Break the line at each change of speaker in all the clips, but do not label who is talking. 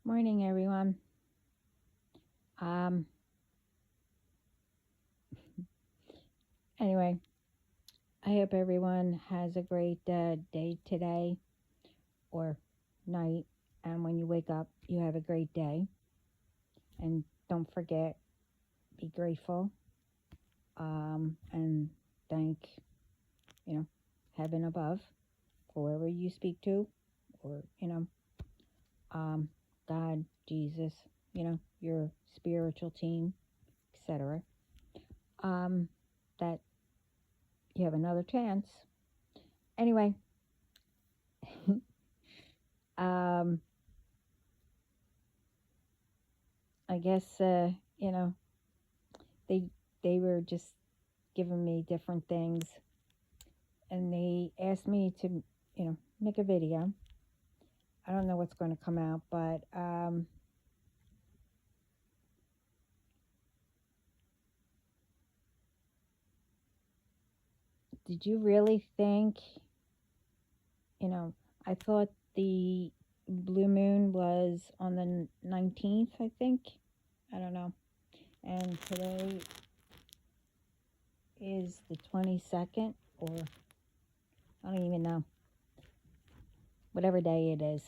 Morning, everyone. Um, anyway, I hope everyone has a great day today or night. And when you wake up, you have a great day. And don't forget, be grateful and thank, heaven above, whoever you speak to, or, um, God, Jesus, your spiritual team, etc. That you have another chance. Anyway, um, I guess they they were just giving me different things, and they asked me to make a video. I don't know what's going to come out, but did you really think I thought the blue moon was on the 19th, I think. I don't know. And today is the 22nd, or I don't even know. Whatever day it is.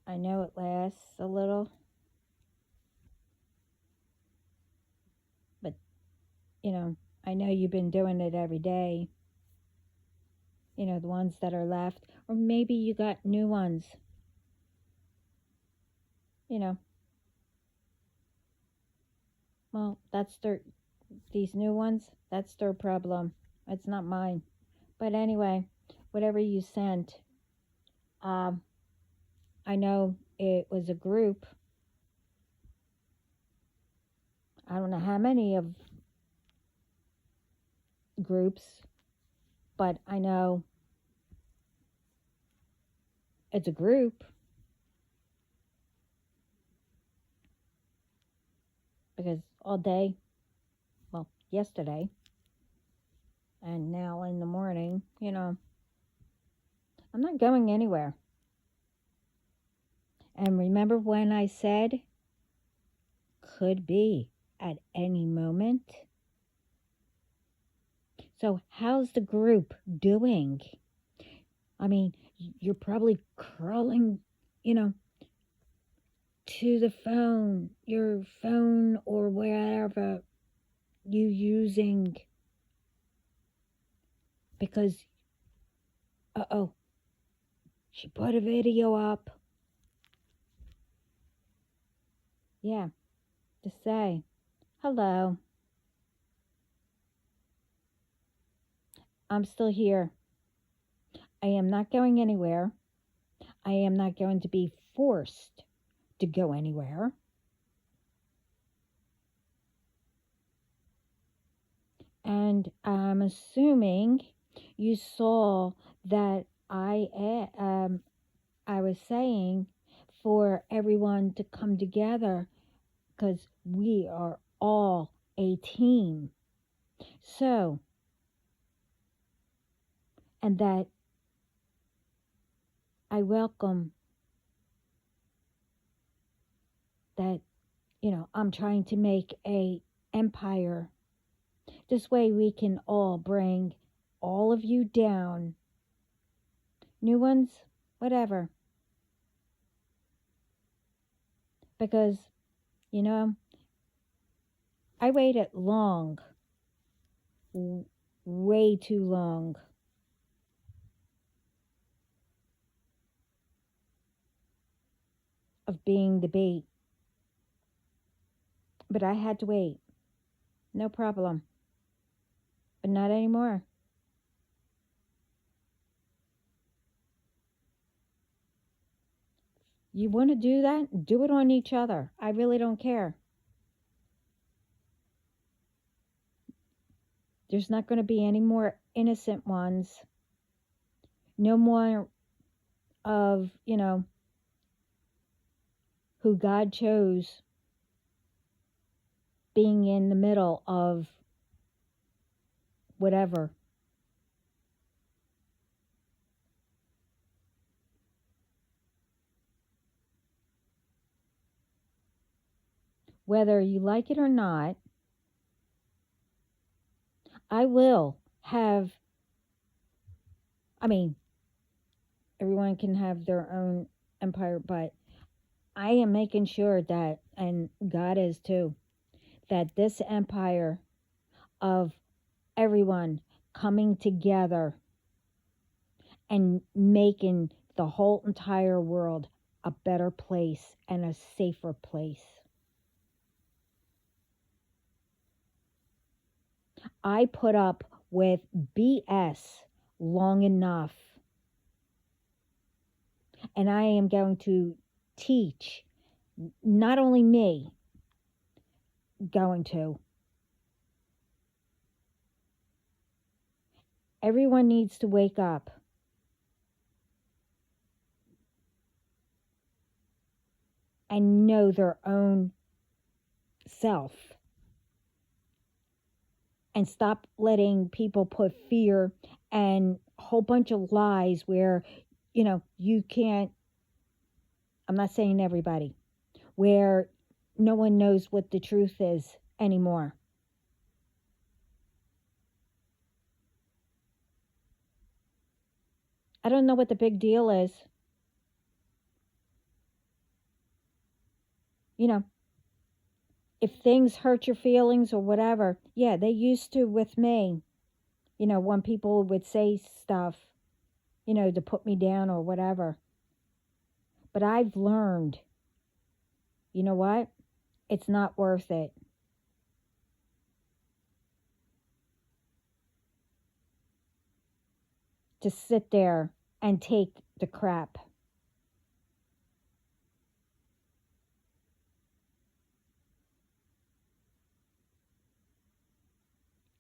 I know it lasts a little, but I know you've been doing it every day. The ones that are left, or maybe you got new ones. Well, these new ones, that's their problem. It's not mine. But anyway, whatever you sent, I know it was a group. I don't know how many of groups, but I know it's a group because all day, well, yesterday and now in the morning, I'm not going anywhere. And remember when I said could be at any moment? So how's the group doing? I mean, you're probably crawling, to the phone, your phone or wherever you using, because, she put a video up. Yeah, to say, hello, I'm still here. I am not going anywhere. I am not going to be forced to go anywhere. And I'm assuming you saw that I was saying for everyone to come together because we are all a team. So, and that I welcome that, I'm trying to make a empire. This way we can all bring all of you down. New ones, whatever. Because, I waited long, way too long. Of being the bait. But I had to wait. No problem. But not anymore. You want to do that? Do it on each other. I really don't care. There's not going to be any more innocent ones. No more of, who God chose being in the middle of whatever. whether you like it or not, I will have, I mean, everyone can have their own empire, but I am making sure that, and God is too, that this empire of everyone coming together and making the whole entire world a better place and a safer place. I put up with BS long enough, and I am going to teach, not only me, going to. Everyone needs to wake up and know their own self and stop letting people put fear and a whole bunch of lies where, you can't, I'm not saying everybody, where no one knows what the truth is anymore. I don't know what the big deal is. If things hurt your feelings or whatever, yeah, they used to with me, when people would say stuff, to put me down or whatever. But I've learned, you know what? It's not worth it. To sit there and take the crap.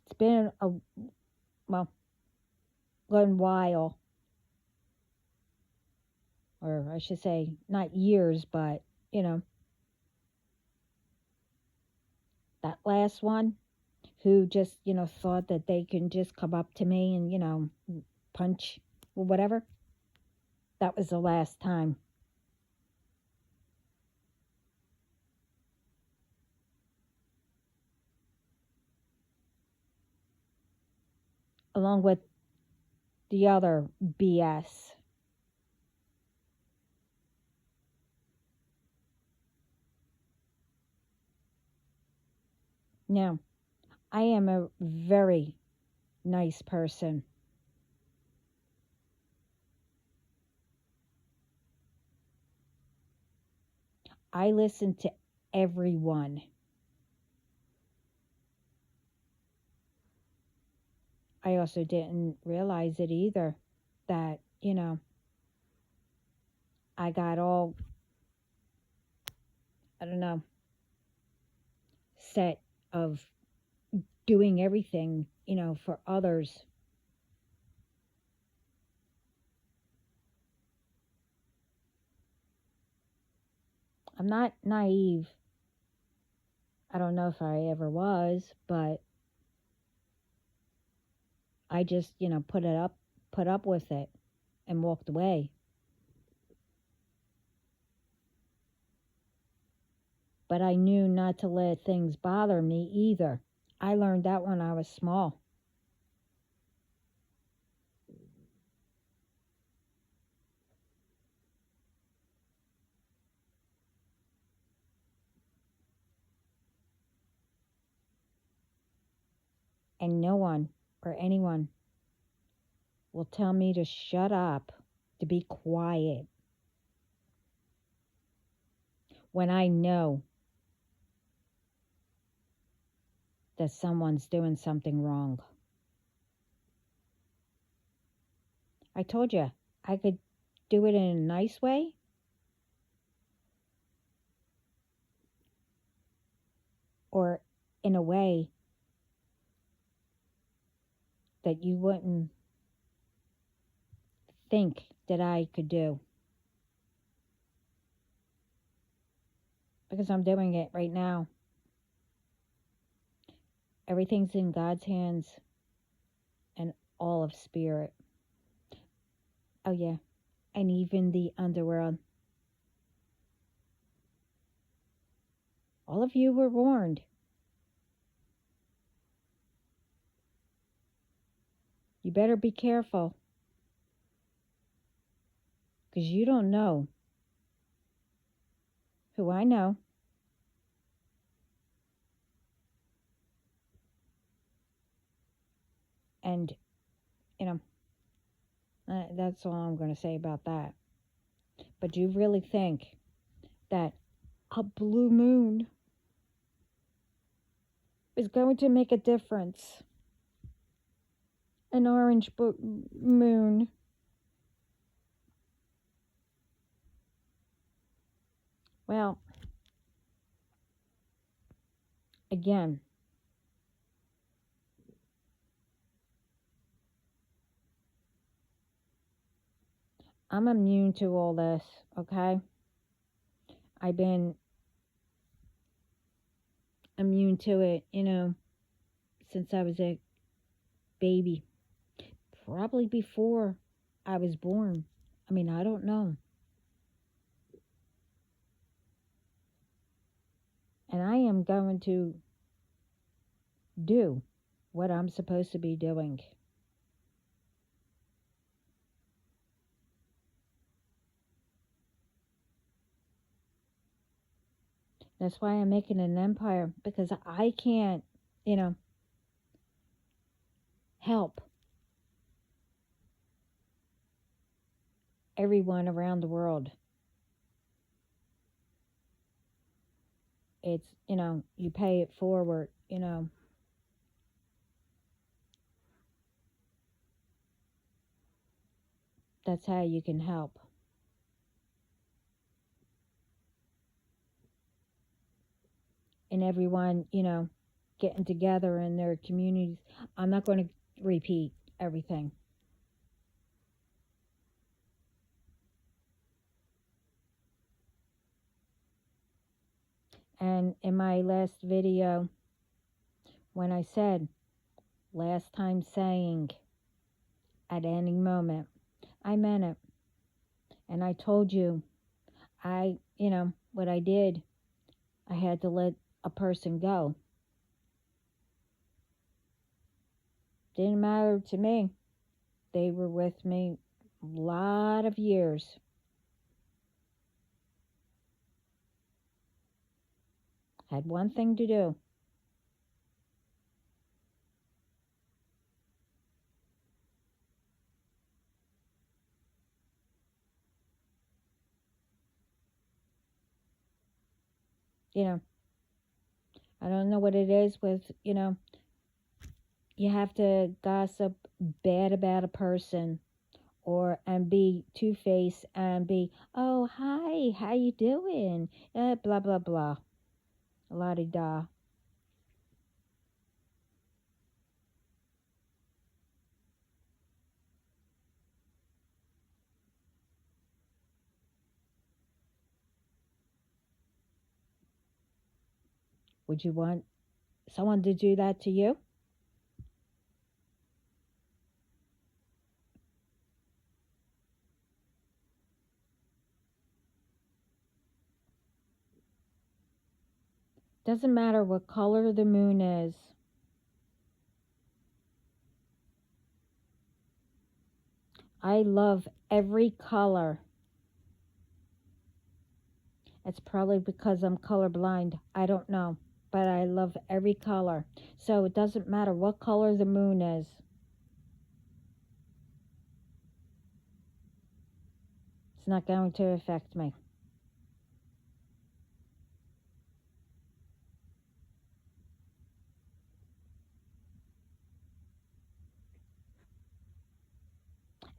It's been a while, or I should say, not years, but that last one who just thought that they can just come up to me and punch or whatever. That was the last time. Along with the other BS. Now, I am a very nice person. I listen to everyone. I also didn't realize it either that, I got all, I don't know, set of doing everything, for others. I'm not naive. I don't know if I ever was, but I just, put up with it and walked away. But I knew not to let things bother me either. I learned that when I was small. And no one or anyone will tell me to shut up, to be quiet, when I know that someone's doing something wrong. I told you, I could do it in a nice way, or in a way that you wouldn't think that I could do. Because I'm doing it right now. Everything's in God's hands and all of spirit. Oh, yeah. And even the underworld. All of you were warned. You better be careful, because you don't know who I know. And, you know, that's all I'm going to say about that. But do you really think that a blue moon is going to make a difference? An orange moon. Well, again, I'm immune to all this, okay? I've been immune to it, since I was a baby. Probably before I was born. I mean, I don't know. And I am going to do what I'm supposed to be doing. That's why I'm making an empire, because I can't, help everyone around the world. It's, you pay it forward, That's how you can help. And everyone, getting together in their communities. I'm not going to repeat everything. And in my last video, when I said, last time saying, at any moment, I meant it. And I told you, what I did, I had to let a person go. Didn't matter to me. They were with me a lot of years. Had one thing to do. I don't know what it is with, you have to gossip bad about a person and be two-faced and be, oh, hi, how you doing? Blah, blah, blah. La-di-da. Would you want someone to do that to you? Doesn't matter what color the moon is. I love every color. It's probably because I'm colorblind. I don't know. But I love every color. So it doesn't matter what color the moon is. It's not going to affect me.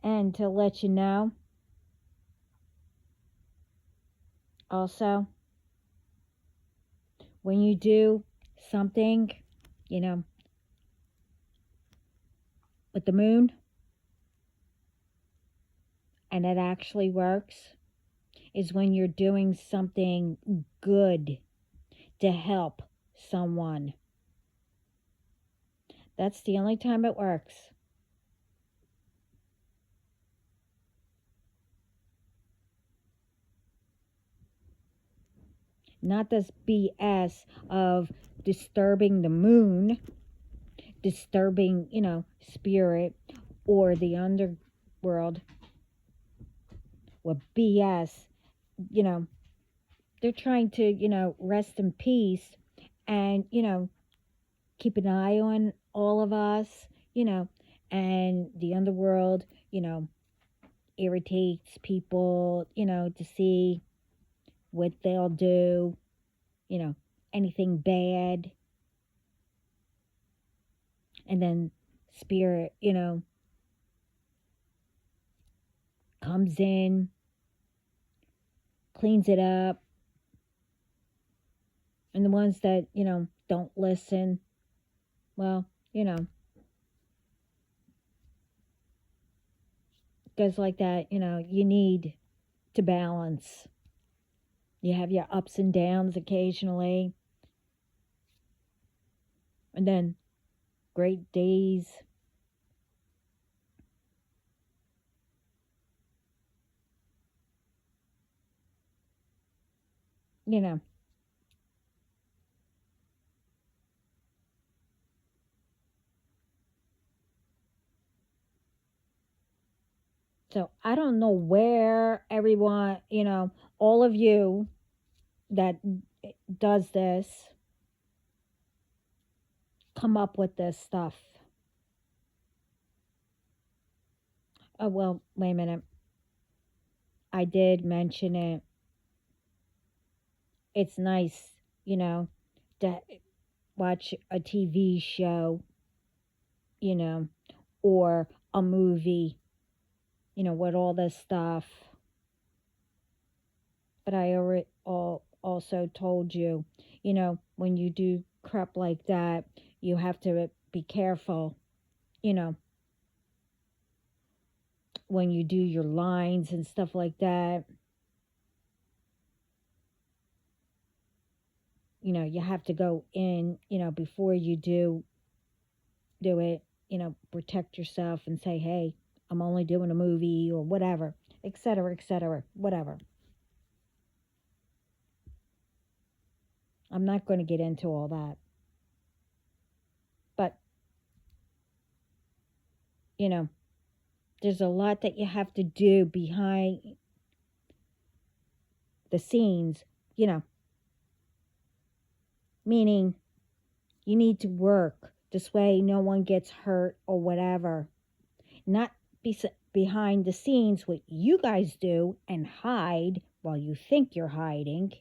And to let you know, also, when you do something, with the moon, and it actually works, is when you're doing something good to help someone. That's the only time it works. Not this BS of disturbing the moon, disturbing, spirit or the underworld with BS. You know, they're trying to, rest in peace and, keep an eye on all of us, and the underworld, irritates people, to see what they'll do, you know, anything bad. And then spirit, comes in, cleans it up. And the ones that, don't listen, well, goes like that, you need to balance. You have your ups and downs occasionally. And then great days. You know. So I don't know where everyone, all of you that does this come up with this stuff. Oh, well, wait a minute. I did mention it. It's nice, to watch a TV show, you know, or a movie, with all this stuff. But I already also told you, when you do crap like that, you have to be careful, you know, when you do your lines and stuff like that. You have to go in, before you do it, protect yourself and say, hey, I'm only doing a movie or whatever, etc., whatever. I'm not going to get into all that. But, there's a lot that you have to do behind the scenes, meaning you need to work this way no one gets hurt or whatever. Not behind the scenes what you guys do and hide while you think you're hiding.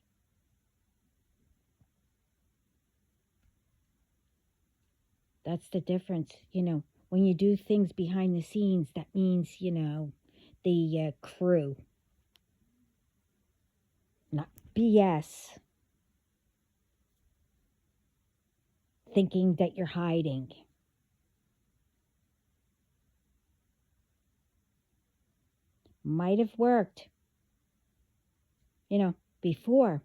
That's the difference, when you do things behind the scenes, that means, the crew. Not BS. Thinking that you're hiding. Might have worked, before.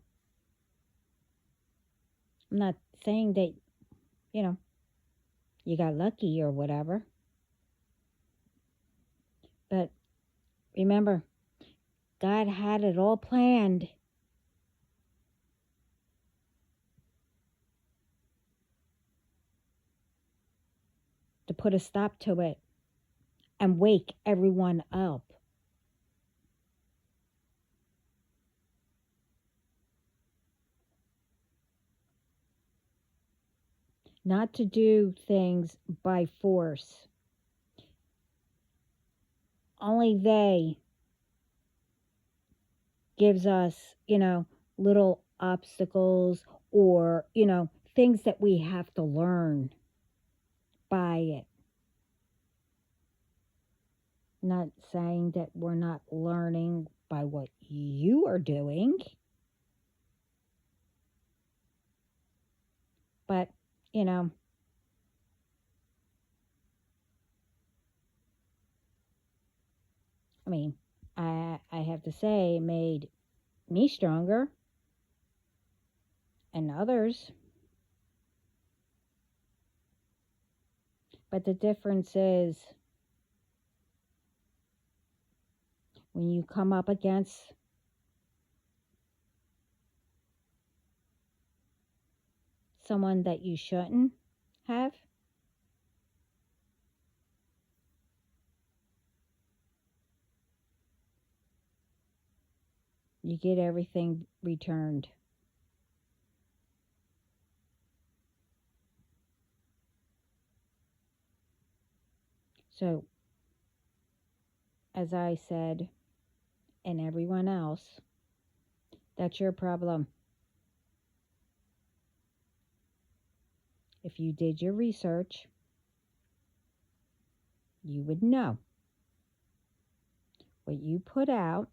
I'm not saying that, you got lucky or whatever. But remember, God had it all planned. To put a stop to it and wake everyone up. Not to do things by force. Only they gives us, little obstacles or, things that we have to learn by it. Not saying that we're not learning by what you are doing. But, I mean, I have to say, it made me stronger and others. But the difference is when you come up against someone that you shouldn't have, you get everything returned. So, as I said, and everyone else, that's your problem. If you did your research, you would know what you put out.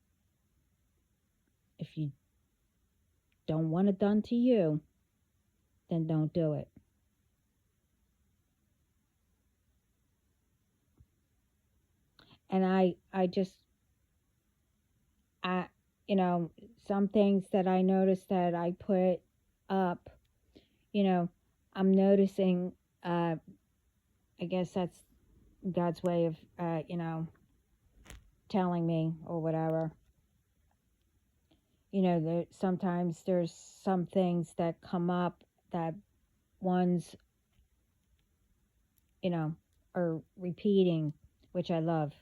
If you don't want it done to you, then don't do it. And I just, I, you know, some things that I noticed that I put up, you know, I'm noticing, I guess that's God's way of, telling me or whatever. Sometimes there's some things that come up that ones, are repeating, which I love.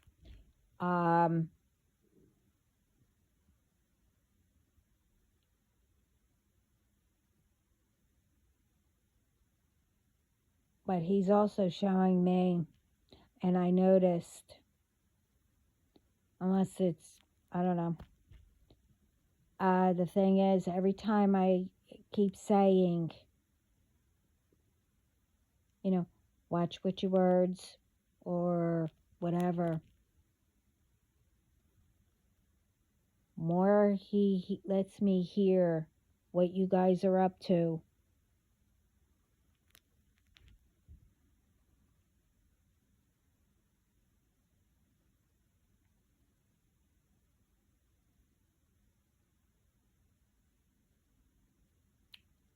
But he's also showing me, and I noticed, unless it's, I don't know. The thing is, every time I keep saying, watch with your words or whatever, more he lets me hear what you guys are up to.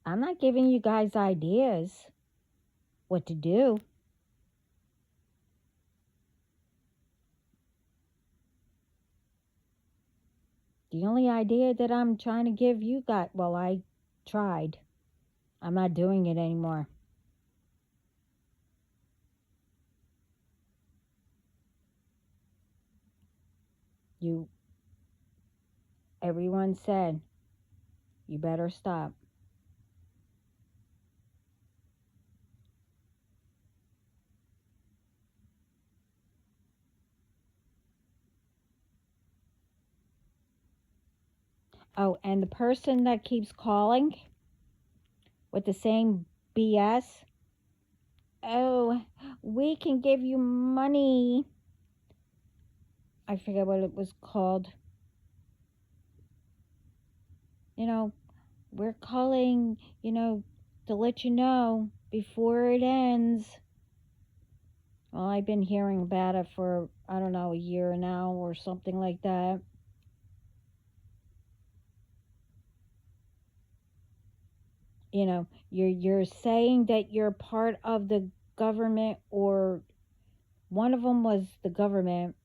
I'm not giving you guys ideas what to do. The only idea that I'm trying to give you guys, well, I tried. I'm not doing it anymore. Everyone said, you better stop. Oh, and the person that keeps calling with the same BS, oh, we can give you money. I forget what it was called. We're calling, to let you know before it ends. Well, I've been hearing about it for, I don't know, a year now or something like that. You're saying that you're part of the government, or one of them was the government,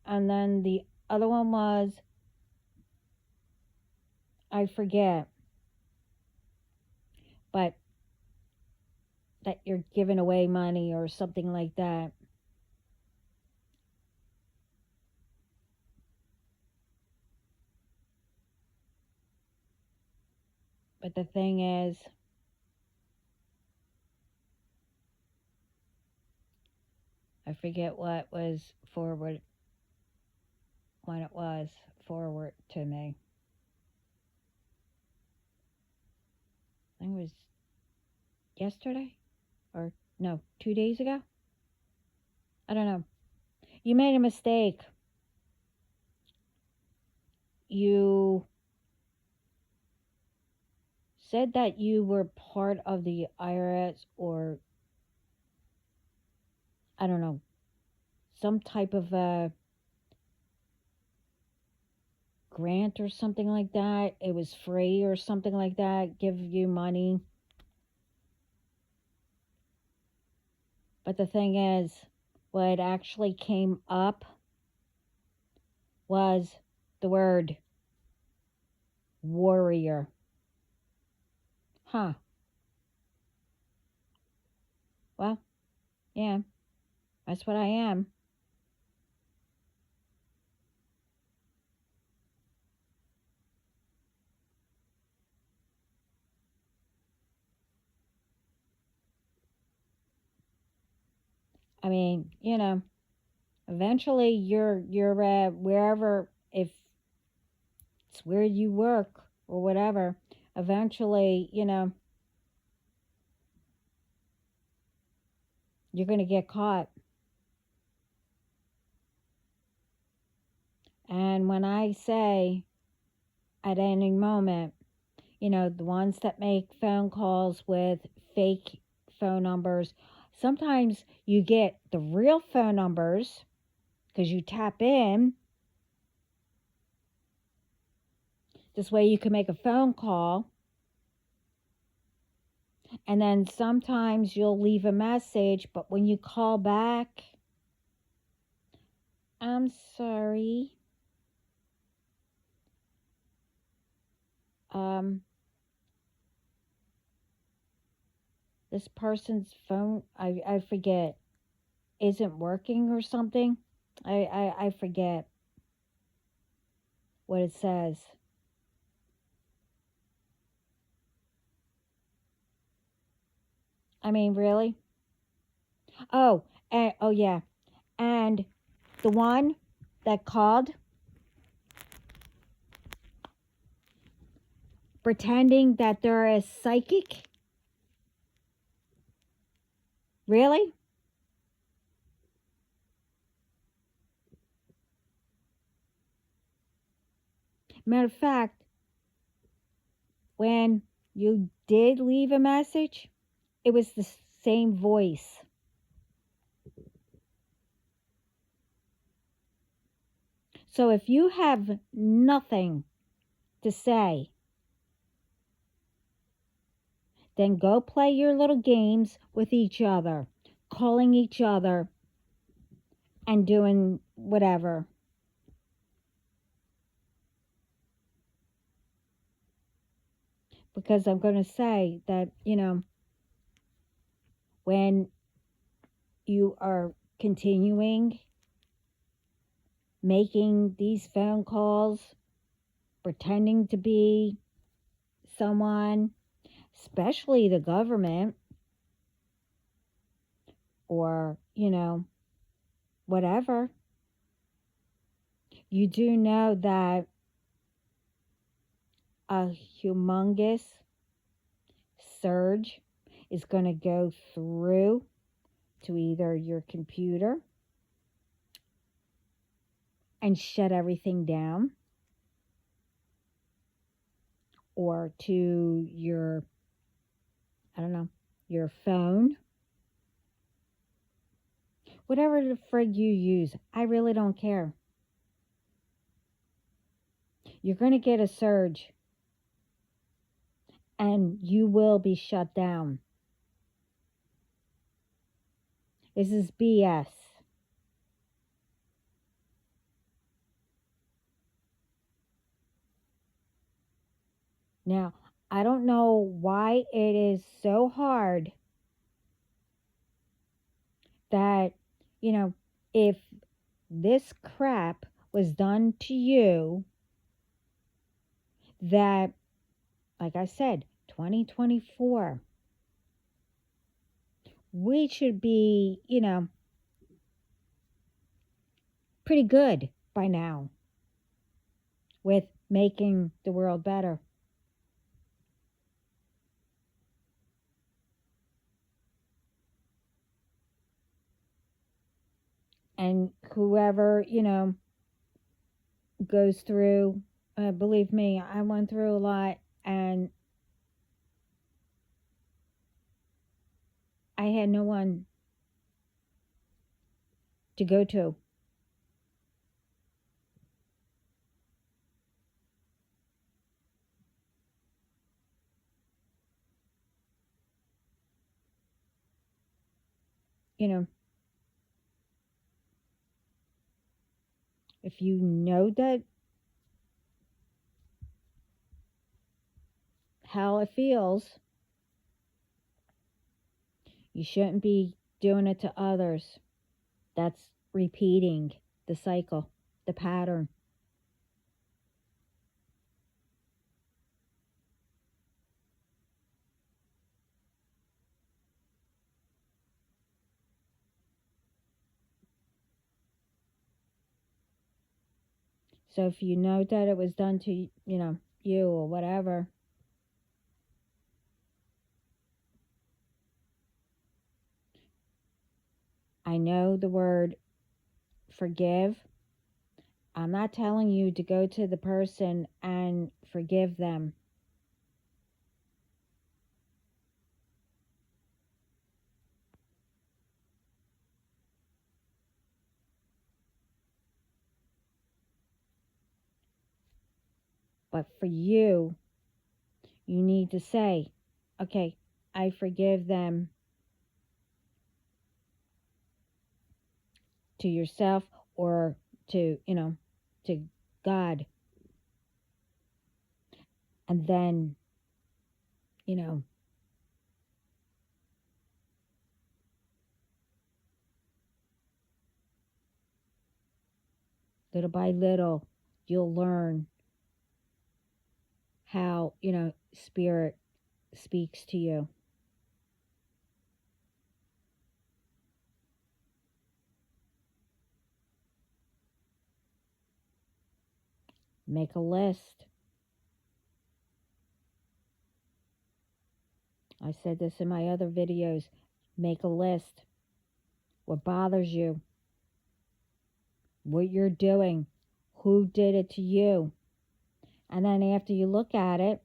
and then the other one was, I forget, but that you're giving away money or something like that. But the thing is, I forget what was forward, when it was forward to me. I think it was yesterday, or no, 2 days ago. I don't know. You made a mistake. You said that you were part of the IRS, or I don't know, some type of a grant or something like that. It was free or something like that, give you money. But the thing is, what actually came up was the word warrior. Huh. Well, yeah, that's what I am. I mean, eventually you're wherever, if it's where you work or whatever, eventually, you're going to get caught. And when I say at any moment, the ones that make phone calls with fake phone numbers, sometimes you get the real phone numbers because you tap in. This way you can make a phone call. And then sometimes you'll leave a message, but when you call back, I'm sorry. Um, this person's phone, I forget, isn't working or something. I forget what it says. I mean, really? Oh, oh yeah. And the one that called pretending that they're a psychic? Really? Matter of fact, when you did leave a message, it was the same voice. So if you have nothing to say, then go play your little games with each other, calling each other and doing whatever. Because I'm going to say that, when you are continuing making these phone calls, pretending to be someone, especially the government, or, whatever, you do know that a humongous surge is going to go through to either your computer and shut everything down, or to your, I don't know, your phone, whatever the frig you use. I really don't care. You're going to get a surge and you will be shut down. This is BS. Now, I don't know why it is so hard that, if this crap was done to you, that, like I said, 2024, we should be, pretty good by now with making the world better. And whoever, goes through, believe me, I went through a lot, and I had no one to go to. You know, if you know that how it feels, You shouldn't be doing it to others. That's repeating the cycle, the pattern. So if you know that it was done to, you or whatever, I know the word forgive. I'm not telling you to go to the person and forgive them. But for you, you need to say, okay, I forgive them, to yourself or to, to God. And then, you know, little by little, you'll learn how, spirit speaks to you. Make a list. I said this in my other videos. Make a list. What bothers you? What you're doing? Who did it to you? And then after you look at it,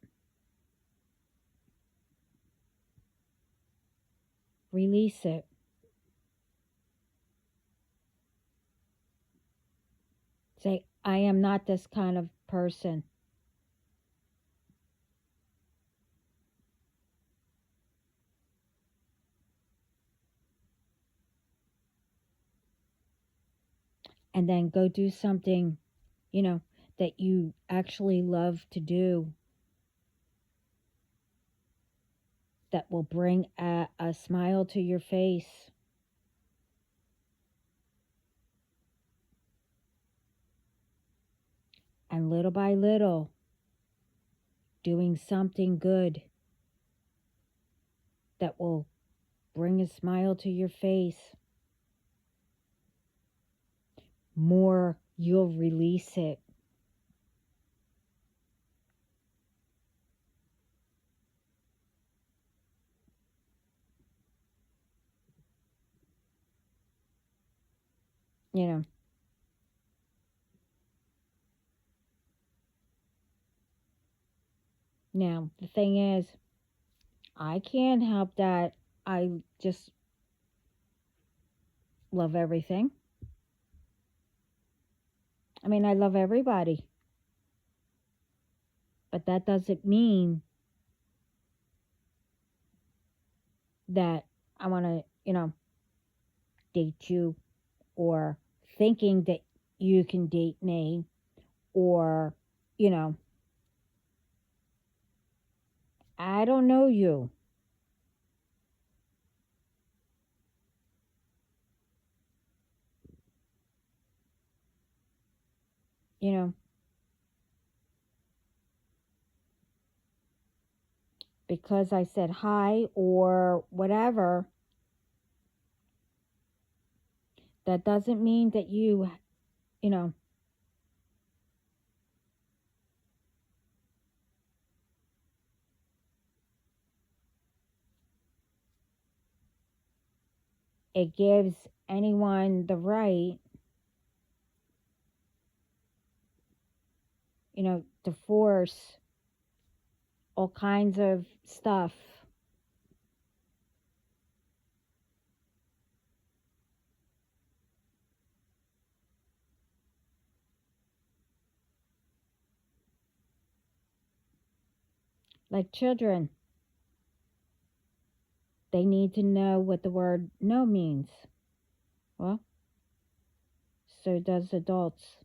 release it. Say, I am not this kind of person. And then go do something, that you actually love to do, that will bring a smile to your face. And little by little, doing something good that will bring a smile to your face. More you'll release it. You know. Now, the thing is, I can't help that I just love everything. I mean, I love everybody. But that doesn't mean that I want to, date you, or thinking that you can date me, or, you know, I don't know you. You know, because I said hi or whatever, that doesn't mean that you know, it gives anyone the right, to force all kinds of stuff. Like children, they need to know what the word no means. Well, so does adults.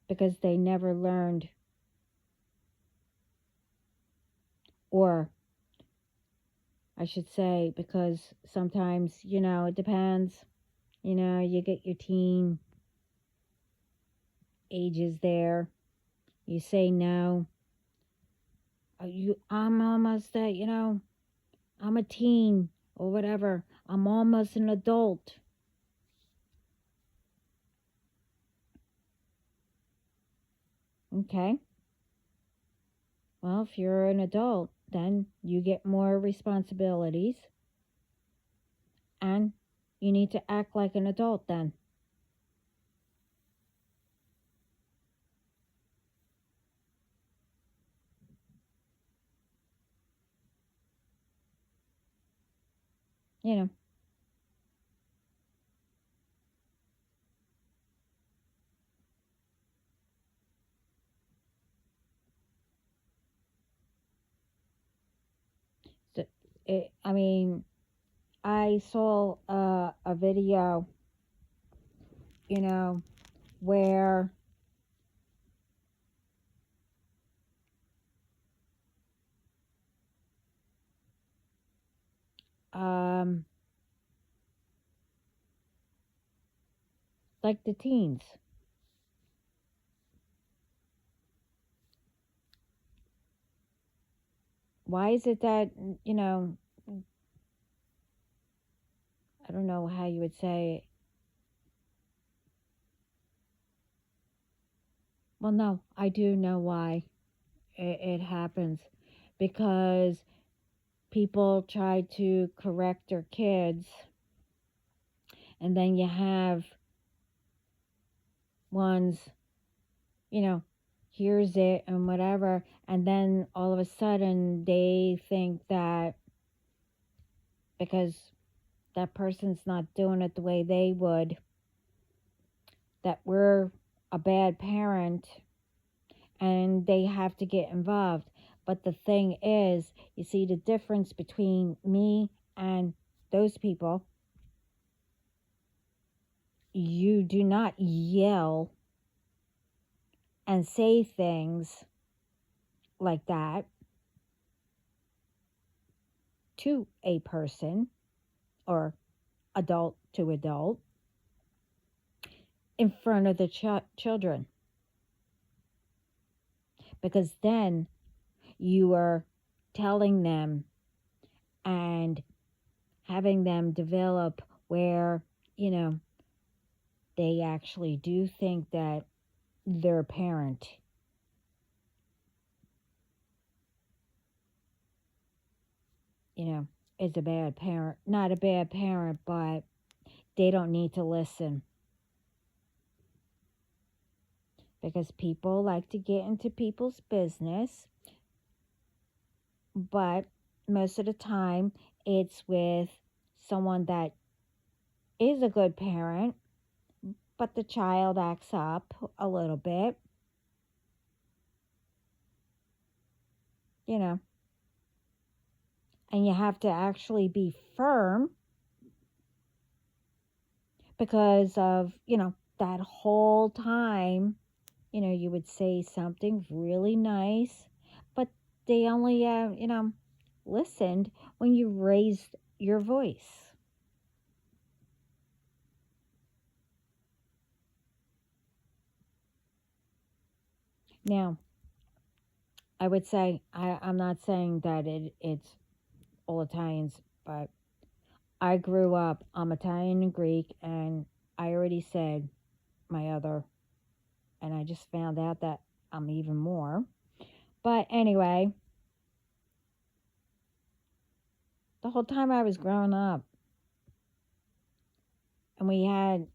Because they never learned, Or I should say, because sometimes, it depends. You get your teen ages there. You say no. I'm almost I'm a teen or whatever. I'm almost an adult. Okay. Well, if you're an adult, then you get more responsibilities and you need to act like an adult then. You know, so I mean, I saw a video, you know, where um, like the teens. Why is it that, you know, I don't know how you would say it. Well, no, I do know why it happens. Because people try to correct their kids, and then you have ones, you know, hears it and whatever, and then all of a sudden they think that because that person's not doing it the way they would, that we're a bad parent and they have to get involved. But the thing is, you see the difference between me and those people. You do not yell and say things like that to a person or adult to adult in front of the children, because then you are telling them and having them develop where, you know, they actually do think that their parent, is a bad parent. Not a bad parent, but they don't need to listen, because people like to get into people's business, but most of the time it's with someone that is a good parent, but the child acts up a little bit, you know, and you have to actually be firm because of, that whole time, you would say something really nice, but they only, listened when you raised your voice. Now, I would say, I'm not saying that it's all Italians, but I grew up, I'm Italian and Greek, and I already said my other, and I just found out that I'm even more. But anyway, the whole time I was growing up, and we had,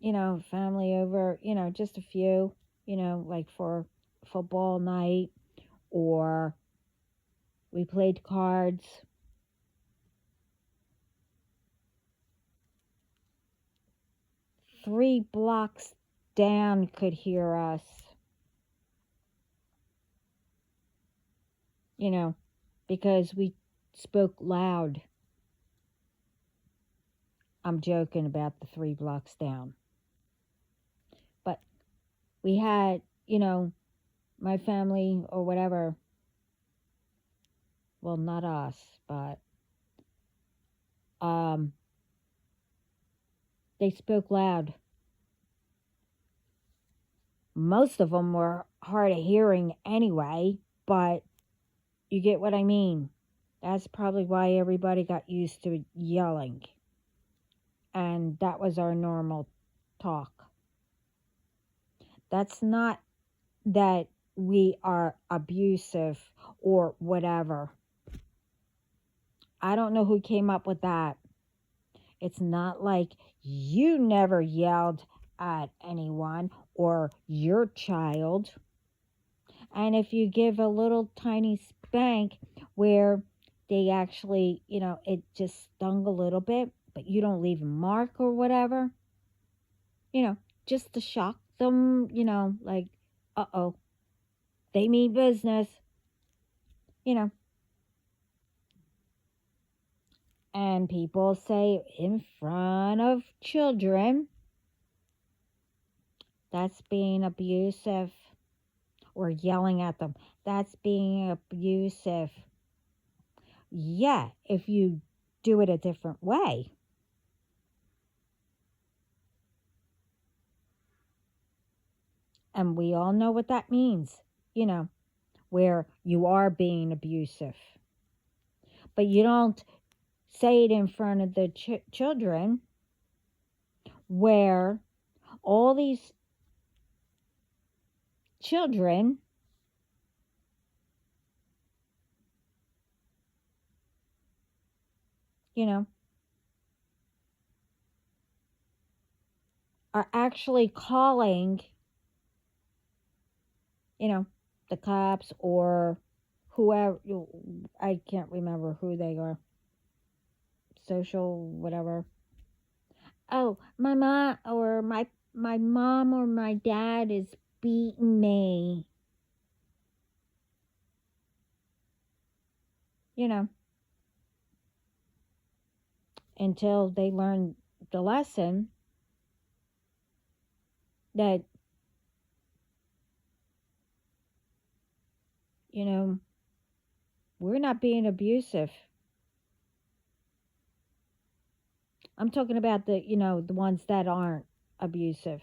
family over, just a few, like for football night, or we played cards. 3 blocks down could hear us, you know, because we spoke loud. I'm joking about the 3 blocks down. But we had, my family or whatever, well, not us, but um, they spoke loud. Most of them were hard of hearing anyway, but you get what I mean. That's probably why everybody got used to yelling. And that was our normal talk. That's not that we are abusive or whatever. I don't know who came up with that. It's not like you never yelled at anyone or your child. And if you give a little tiny spank where they actually, it just stung a little bit, but you don't leave a mark or whatever, just to shock them, like, uh-oh, they mean business, you know. And people say in front of children, that's being abusive, or yelling at them. That's being abusive. Yeah, if you do it a different way. And we all know what that means, where you are being abusive. But you don't say it in front of the children, where all these children, are actually calling, the cops or whoever. I can't remember who they are. Social, whatever. Oh, my mom or my mom or my dad is beating me. Until they learn the lesson that, we're not being abusive. I'm talking about the ones that aren't abusive.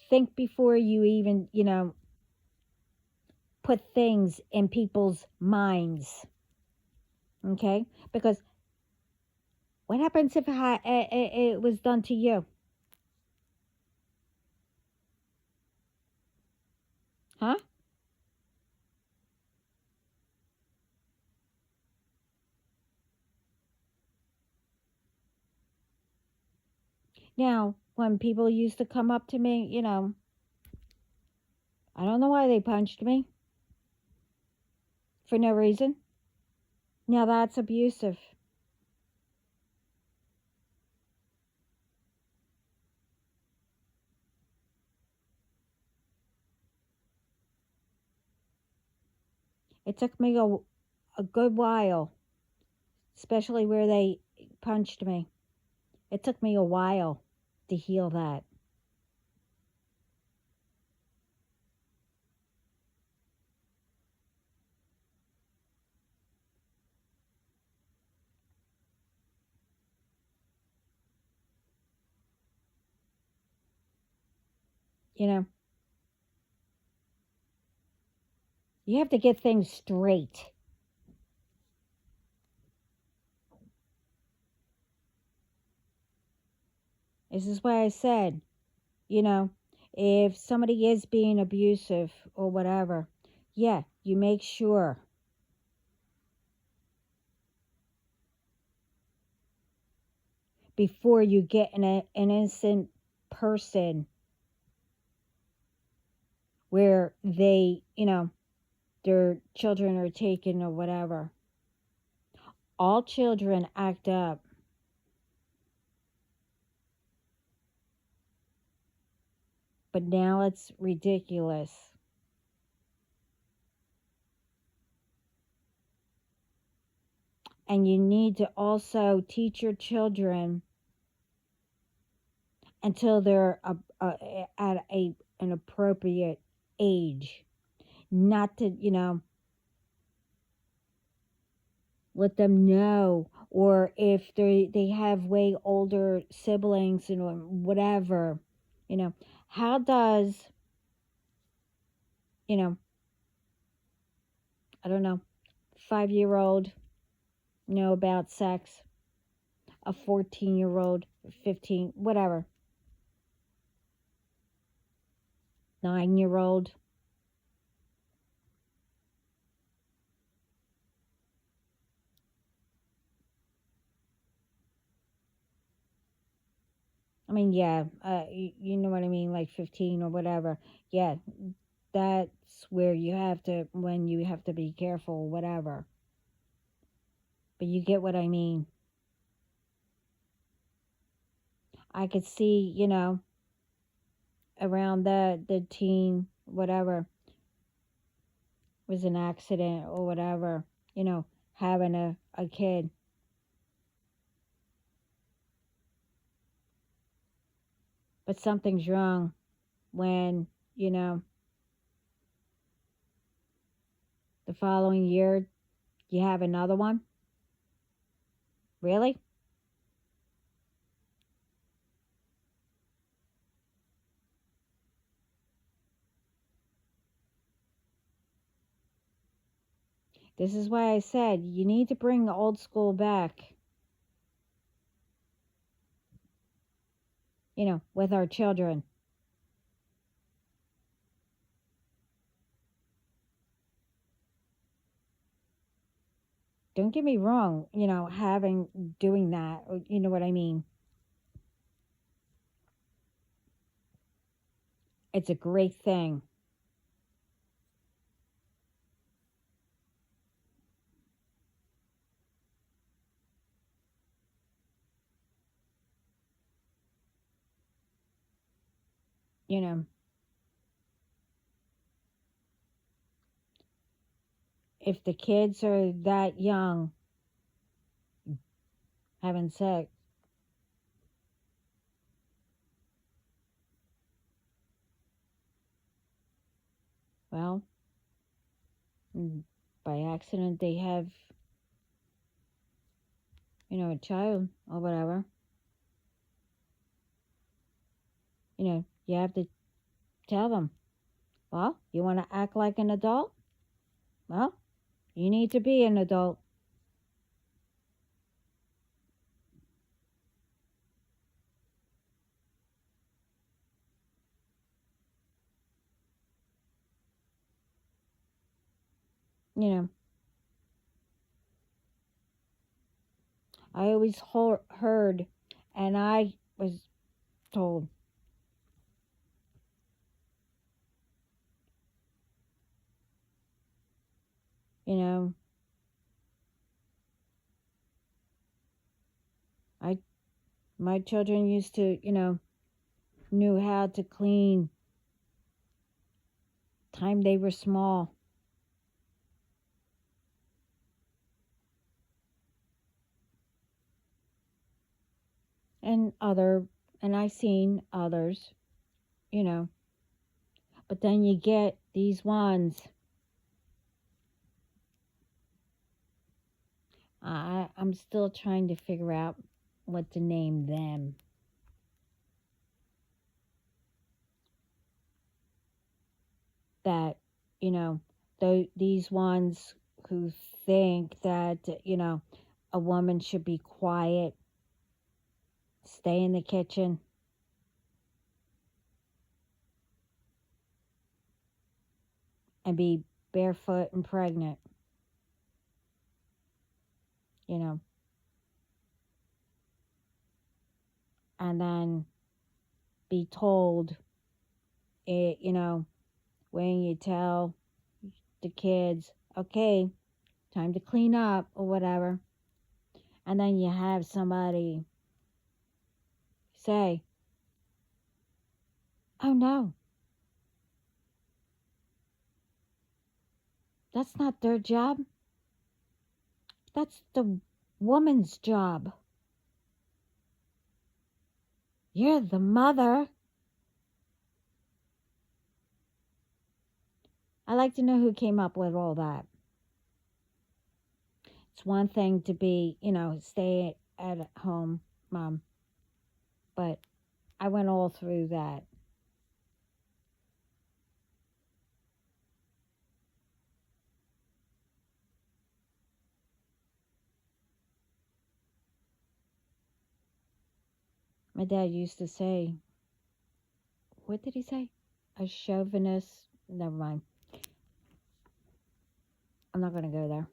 Think before you even, put things in people's minds. Okay? Because what happens if it was done to you? Huh? Now, when people used to come up to me, I don't know why they punched me. For no reason. Now that's abusive. It took me a good while, especially where they punched me. It took me a while to heal that. You have to get things straight. This is why I said, if somebody is being abusive or whatever, yeah, you make sure. Before you get an innocent person where they, their children are taken or whatever. All children act up. But now it's ridiculous. And you need to also teach your children until they're at an appropriate age. Not to, let them know, or if they have way older siblings and whatever, you know, how does, you know, I don't know, 5-year-old know about sex, a 14-year-old, 15, whatever, 9-year-old? I mean, yeah, you know what I mean, like 15 or whatever. Yeah, that's where you have to, when you have to be careful, whatever. But you get what I mean. I could see, around the teen, whatever, was an accident or whatever, having a kid. But something's wrong when, you know, the following year you have another one. Really? This is why I said you need to bring the old school back, with our children. Don't get me wrong, doing that, you know what I mean? It's a great thing. You know, if the kids are that young having sex, well, by accident they have, a child or whatever, you have to tell them, well, you want to act like an adult? Well, you need to be an adult. You know, I always heard, and I was told, you know, I my children used to, knew how to clean time they were small, and I seen others, you know, but then you get these ones. I'm still trying to figure out what to name them. That, you know, these ones who think that, a woman should be quiet, stay in the kitchen, and be barefoot and pregnant, you know, and then be told it, when you tell the kids, okay, time to clean up or whatever, and then you have somebody say, oh no, that's not their job, that's the woman's job. You're the mother. I'd like to know who came up with all that. It's one thing to be, stay at home mom, but I went all through that. My dad used to say, what did he say? A chauvinist. Never mind. I'm not going to go there.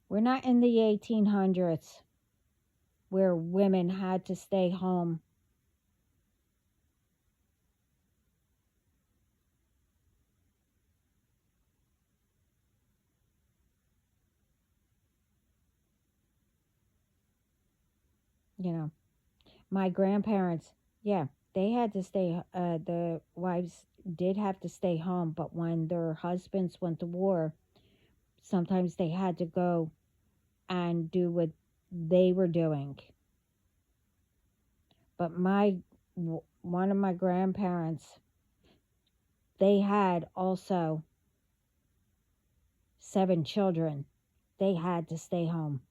We're not in the 1800s where women had to stay home. You know, my grandparents, yeah, they had to stay, the wives did have to stay home, but when their husbands went to war, sometimes they had to go and do what they were doing. But one of my grandparents, they had also 7 children. They had to stay home.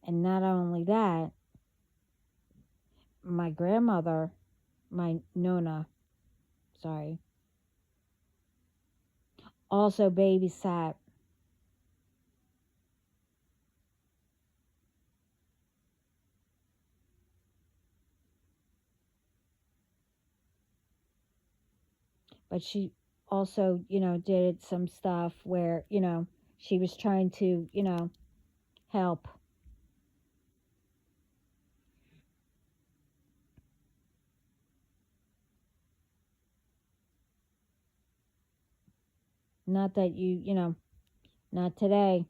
And not only that, my grandmother, my Nona, sorry, also babysat. But she also, did some stuff where, she was trying to, help. Not that not today.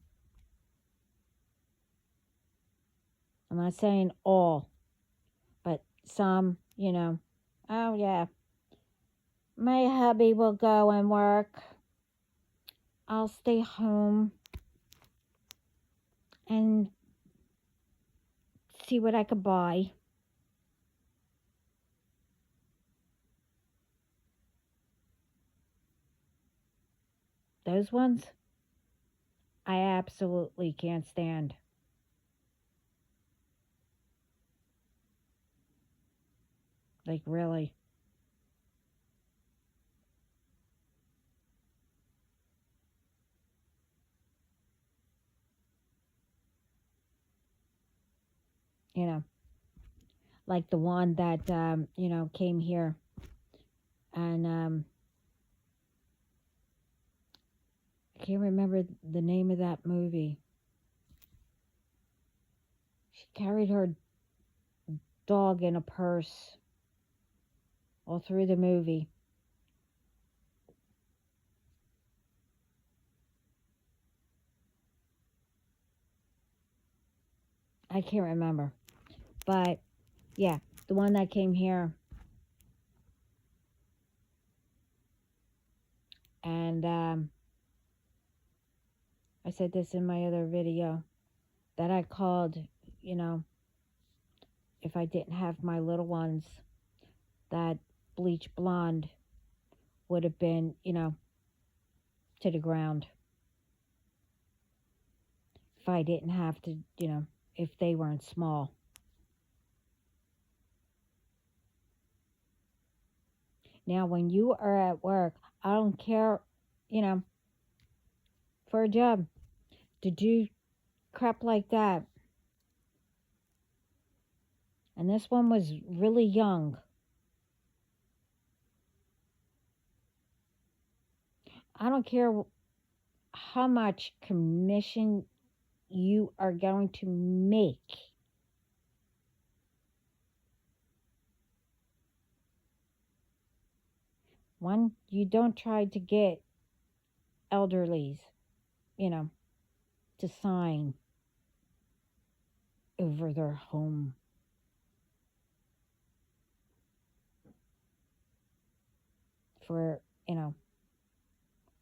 I'm not saying all, but some, oh yeah, my hubby will go and work. I'll stay home and see what I could buy. Those ones, I absolutely can't stand. Like, really. You know, like the one that, came here and I can't remember the name of that movie. She carried her dog in a purse all through the movie. I can't remember. But yeah, the one that came here. And I said this in my other video that I called, you know, if I didn't have my little ones, that bleach blonde would have been, to the ground. If I didn't have to, if they weren't small. Now, when you are at work, I don't care, you know, for a job to do crap like that. And this one was really young. I don't care how much commission you are going to make. One, you don't try to get elderlies, to sign over their home. for,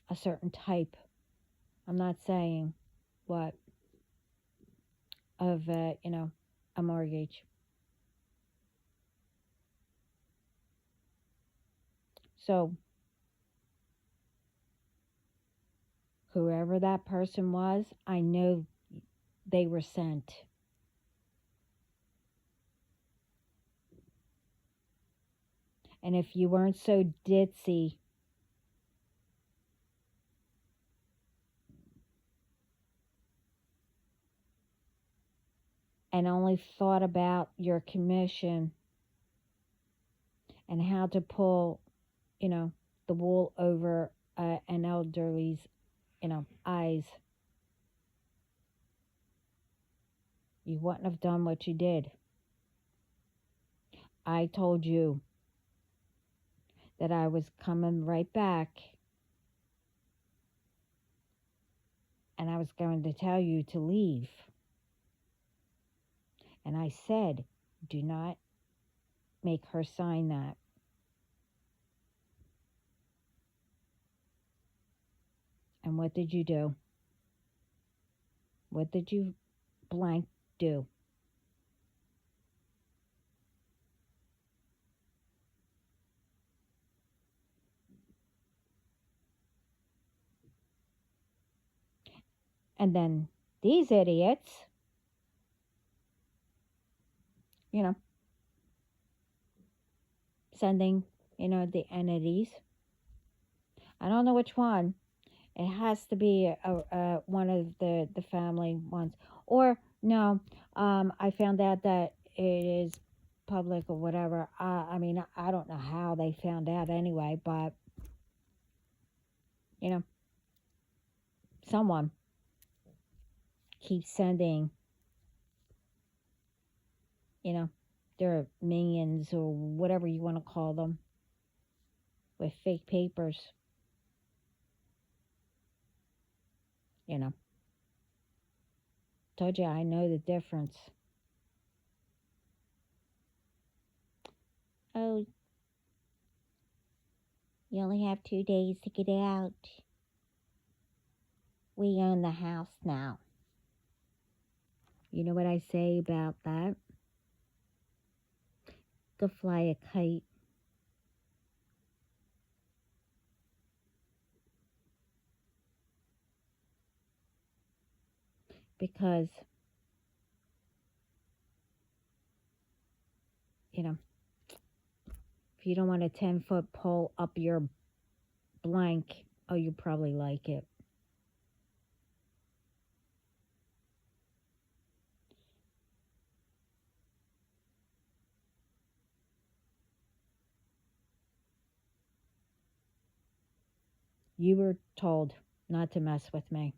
a certain type. I'm not saying what of, a mortgage. So whoever that person was, I know they were sent. And if you weren't so ditzy and only thought about your commission and how to pull, you know, the wool over an elderly's, eyes, you wouldn't have done what you did. I told you that I was coming right back and I was going to tell you to leave. And I said, do not make her sign that. And what did you do? What did you blank do? And then these idiots, you know, sending, the entities. I don't know which one. It has to be one of the family ones. Or, no, I found out that it is public or whatever. I mean, I don't know how they found out anyway, but, you know, someone keeps sending, you know, their minions or whatever you want to call them with fake papers, you know. Told you I know the difference. Oh, you only have 2 days to get out. We own the house now. You know what I say about that? Go fly a kite. Because, if you don't want a 10-foot pole up your blank, oh, you probably like it. You were told not to mess with me.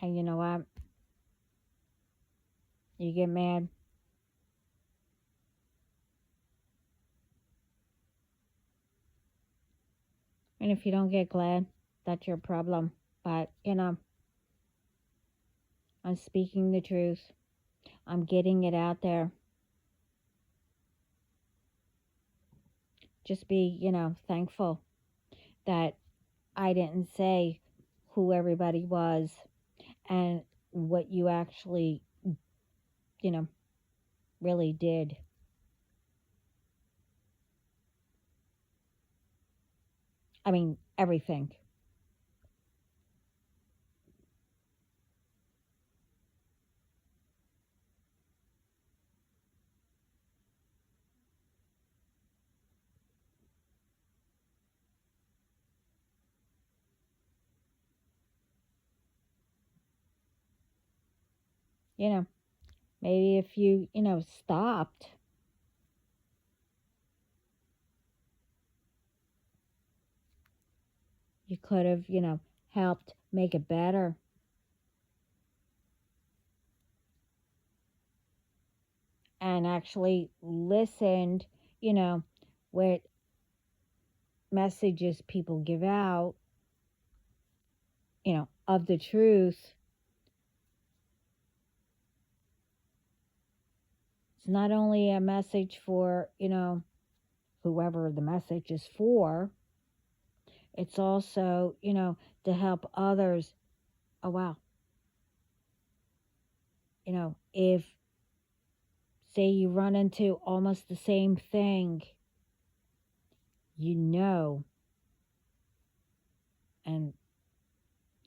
And you know what? You get mad. And if you don't get glad, that's your problem. But, I'm speaking the truth. I'm getting it out there. Just be, thankful that I didn't say who everybody was and what you actually, you know, really did. I mean, everything. You know, maybe if you, stopped, you could have, helped make it better. And actually listened, what messages people give out, of the truth, It's not only a message for, whoever the message is for, it's also, to help others. Oh, wow. If, say, you run into almost the same thing, and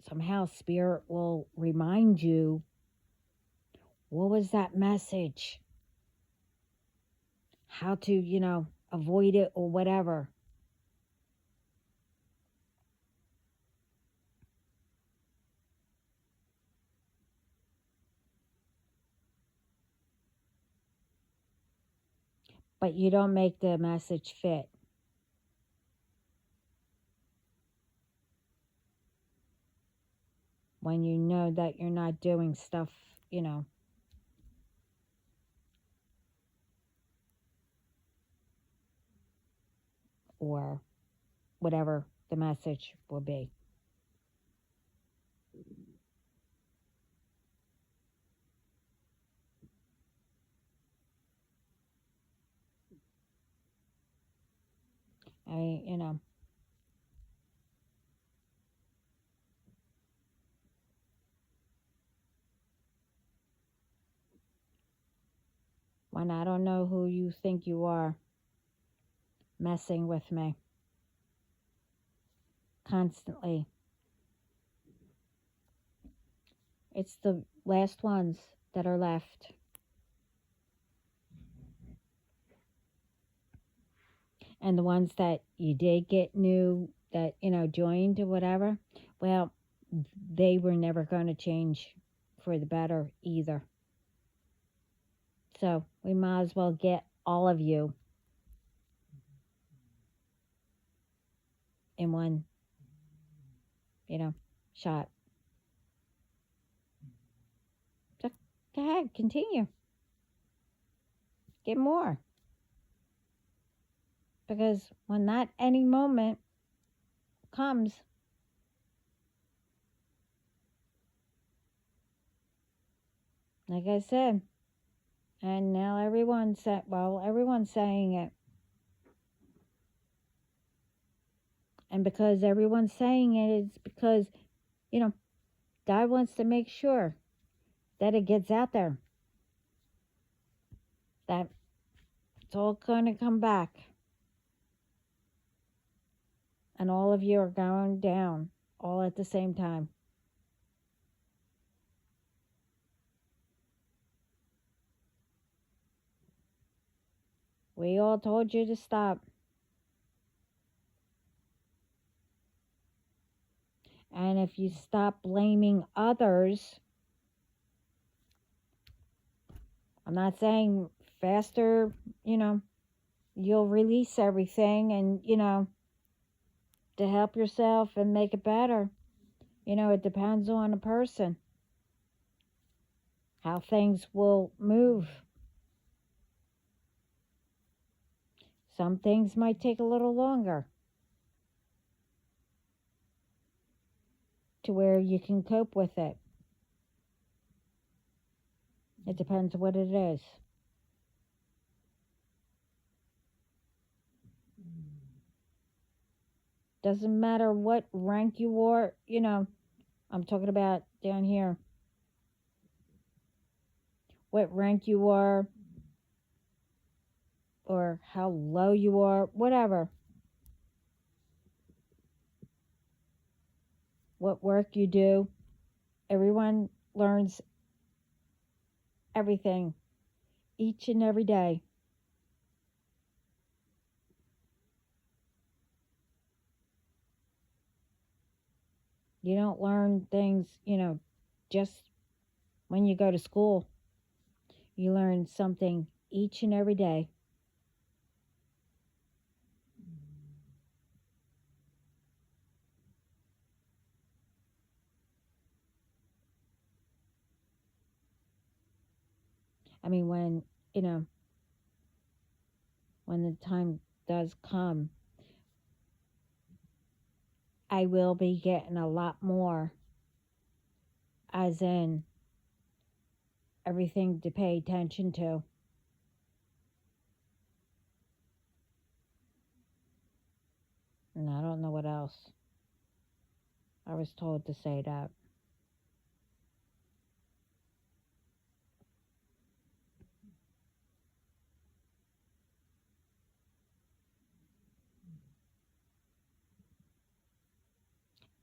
somehow Spirit will remind you, what was that message? How to, avoid it or whatever. But you don't make the message fit. When you know that you're not doing stuff, or whatever the message will be. I mean, when I don't know who you think you are messing with me constantly. It's the last ones that are left. And the ones that you did get new, that, joined or whatever, well, they were never going to change for the better either. So we might as well get all of you in one, shot. So go ahead, continue. Get more. Because when that any moment comes, like I said, and now everyone's saying it. And because everyone's saying it, it's because, God wants to make sure that it gets out there. That it's all going to come back. And all of you are going down all at the same time. We all told you to stop. And if you stop blaming others, I'm not saying faster, you'll release everything and, to help yourself and make it better. It depends on the person, how things will move. Some things might take a little longer to where you can cope with it. It depends what it is. Doesn't matter what rank you are, I'm talking about down here. What rank you are, or how low you are, whatever. What work you do. Everyone learns everything each and every day. You don't learn things, just when you go to school. You learn something each and every day. I mean, when the time does come, I will be getting a lot more, as in everything to pay attention to. don't know what else. I was told to say that.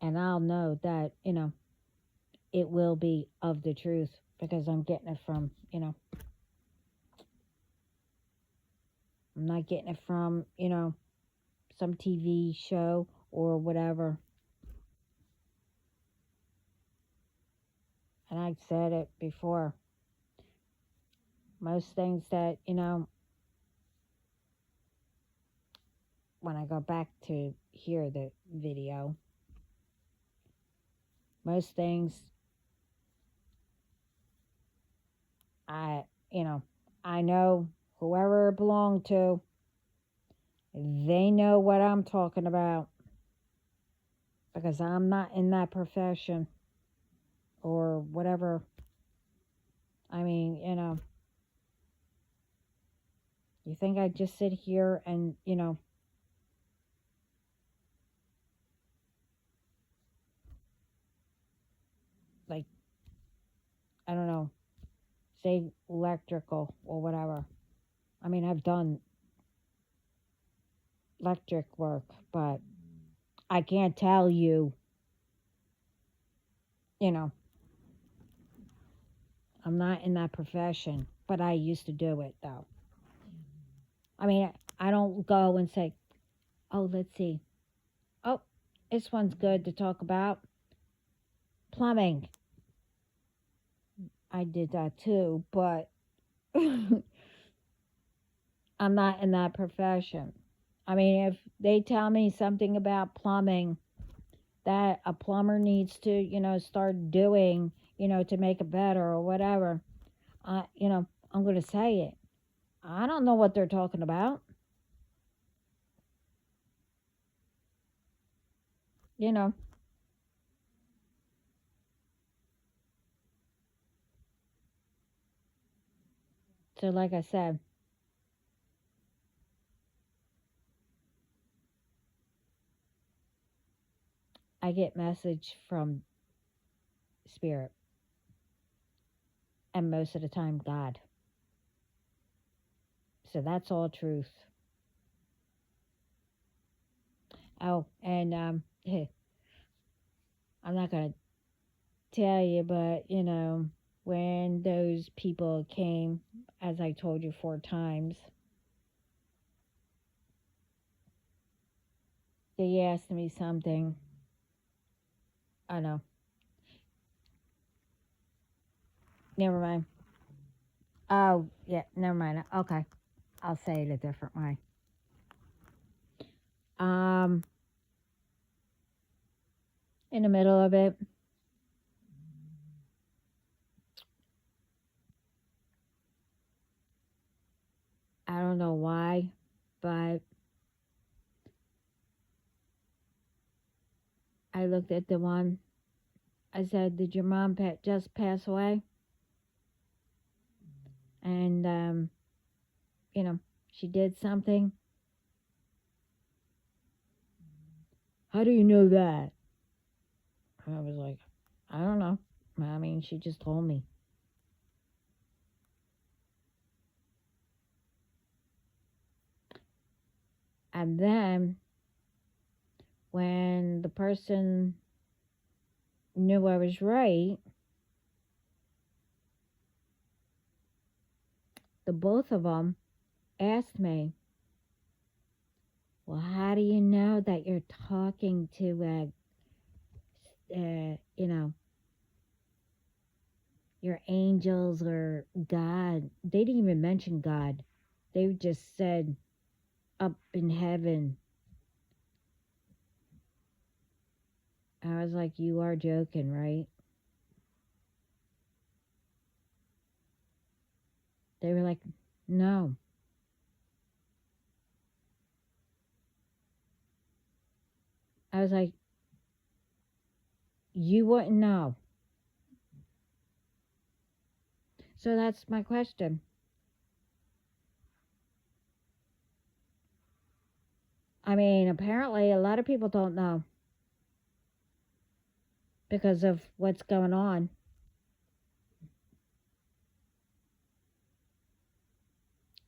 And I'll know that, it will be of the truth because I'm getting it from, I'm not getting it from, some TV show or whatever. And I said it before. Most things that, when I go back to hear the video, most things I, I know whoever it belonged to, they know what I'm talking about because I'm not in that profession or whatever. I mean, you think I'd just sit here and, like, I don't know, say electrical or whatever. I mean, I've done electric work, but I can't tell you, you know, I'm not in that profession, but I used to do it though. I mean, I don't go and say, oh, let's see. Oh, this one's good to talk about. Plumbing. I did that too, but I'm not in that profession. I mean, if they tell me something about plumbing that a plumber needs to, start doing, to make it better or whatever, I'm going to say it. I don't know what they're talking about, you know. So, like I said, I get message from spirit, and most of the time, God. So that's all truth. Oh, and I'm not going to tell you, but when those people came, as I told you 4 times, they asked me something. I know. Never mind. Oh, yeah, never mind. Okay. I'll say it a different way. Um, in the middle of it, I don't know why, but I looked at the one. I said, "Did your mom just pass away?" And she did something. How do you know that? I was like, I don't know. I mean, she just told me. And then when the person knew I was right, the both of them asked me, well, how do you know that you're talking to your angels or God? They didn't even mention God. They just said up in heaven. I was like, you are joking, right? They were like, no. I was like, you wouldn't know. So that's my question. I mean, apparently a lot of people don't know because of what's going on.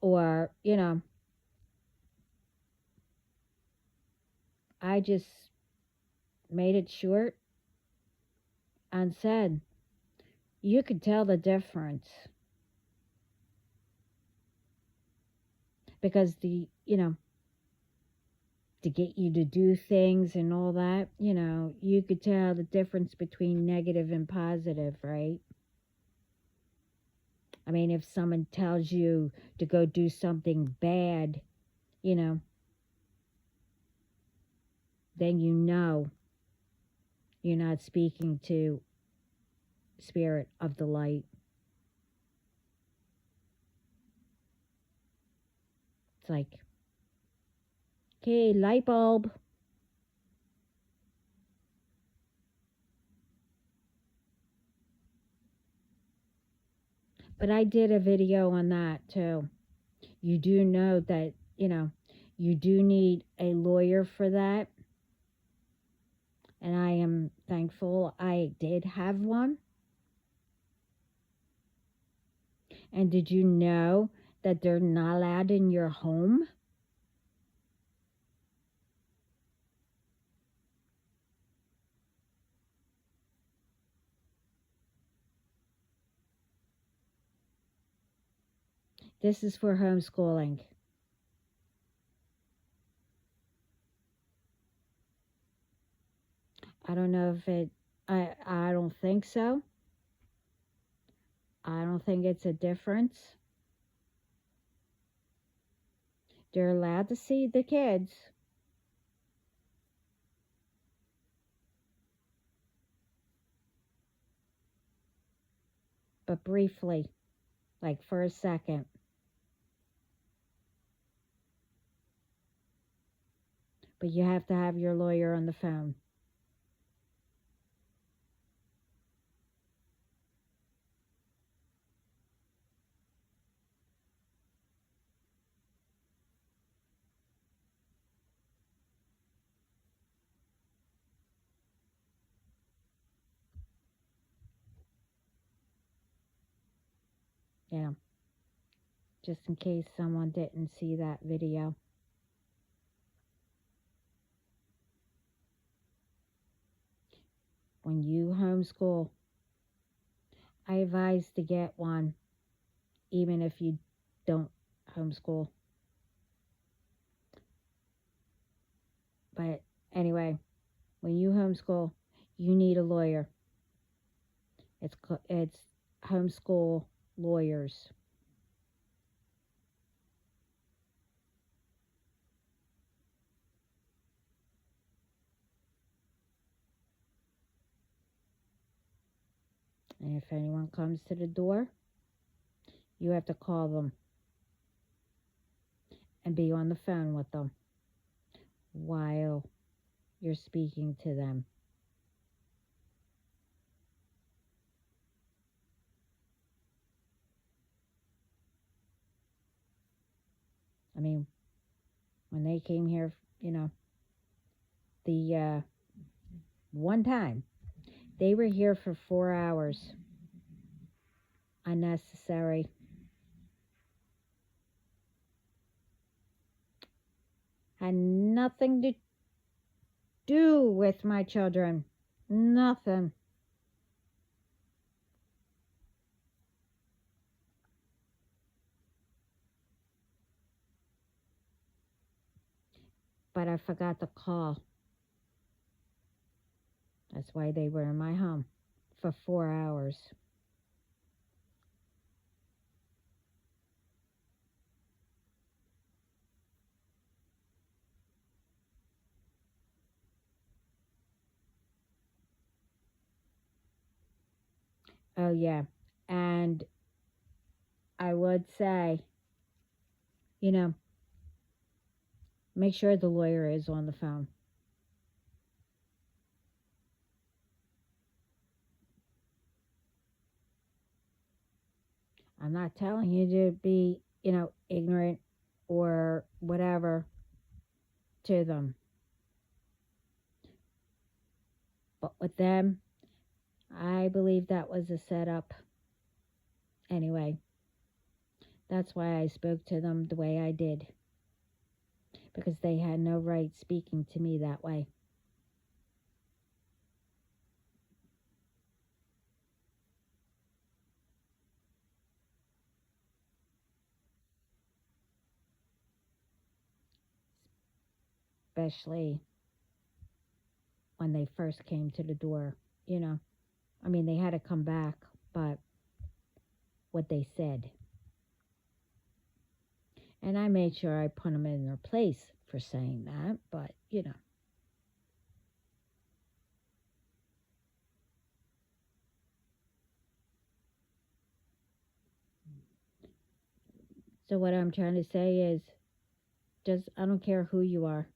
Or, I just made it short and said, you could tell the difference because to get you to do things and all that, you could tell the difference between negative and positive, right? I mean, if someone tells you to go do something bad, you know, then you're not speaking to spirit of the light. It's like, okay, light bulb. But I did a video on that too. You do know that, you do need a lawyer for that. And I am thankful I did have one. And did you know that they're not allowed in your home? This is for homeschooling. I don't know if I don't think so. I don't think it's a difference. They're allowed to see the kids. But briefly, like for a second. But you have to have your lawyer on the phone. Yeah. Just in case someone didn't see that video. When you homeschool, I advise to get one, even if you don't homeschool. But anyway, when you homeschool, you need a lawyer. It's homeschool lawyers. And if anyone comes to the door, you have to call them and be on the phone with them while you're speaking to them. I mean, when they came here, the one time they were here for 4 hours. Unnecessary. Had nothing to do with my children. Nothing. But I forgot to call. That's why they were in my home for 4 hours. Oh, yeah. And I would say, make sure the lawyer is on the phone. I'm not telling you to be, ignorant or whatever. to them. But with them, I believe that was a setup. Anyway, that's why I spoke to them the way I did. Because they had no right speaking to me that way. Especially when they first came to the door, you know. I mean, they had to come back, but what they said. And I made sure I put them in their place for saying that, but, you know. So what I'm trying to say is, just, I don't care who you are.